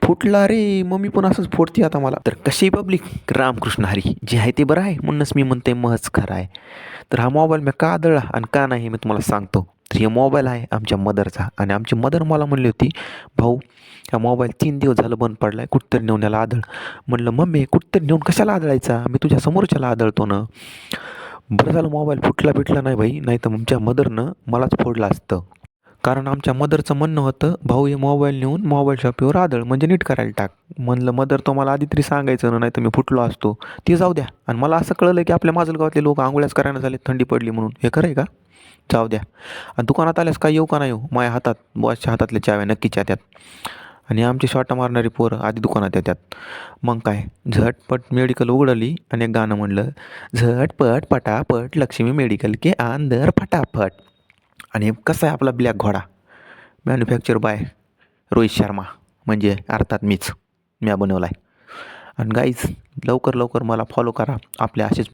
फुटला रे, मम्मी पण असंच फोडते आता मला. तर कशी पब्लिक रामकृष्ण हरी, जे आहे ते बरं आहे म्हणूनच मी म्हणते महच खरं आहे. तर हा मोबाईल मी का आदळला आणि का नाही मी तुम्हाला सांगतो. तर हे मोबाईल आहे आमच्या मदरचा आणि आमची मदर मला म्हणली होती, भाऊ हा मोबाईल 3 दिवस झालं बंद पडला आहे, कुठंतरी नेऊन याला आदळ. म्हणलं मम्मी कुठंतरी नेऊन कशाला आदळायचा, मी तुझ्या समोरच्याला आदळतो ना. बरं झालं मोबाईल फुटला बिटला नाही भाई, नाही तर आमच्या मदरनं मलाच फोडलं असतं. कारण आमच्या मदरचं म्हणणं होतं, भाऊ हे मोबाईल नेऊन मोबाईल शॉपीवर आदळ म्हणजे नीट करायला टाक. म्हणलं मदर तो मला आधी तरी सांगायचं ना, नाही तर मी फुटलो असतो. ते जाऊ द्या. आणि मला असं कळलं की आपल्या माजलगावातले लोक आंघोळ्याच करायला झाले थंडी पडली म्हणून. हे खरं आहे का? जाऊ द्या. आणि दुकानात आल्यास काय येऊ का नाही येऊ, माझ्या हातात बॉसच्या हातातल्या चाव्या नक्कीच्या त्यात. आणि आमची शॉटा मारणारी पोरं आधी दुकानात येतात. मग काय झटपट मेडिकल उघडली आणि एक गाणं म्हणलं, झटपट पटापट लक्ष्मी मेडिकल के अंदर फटाफट. आणि कसा आहे आपला ब्लॅक घोडा, मॅन्युफॅक्चर बाय रोहित शर्मा, म्हणजे अर्थात मीच, बनवला आहे. आणि गाईज लवकर लवकर मला फॉलो करा, आपल्या असेच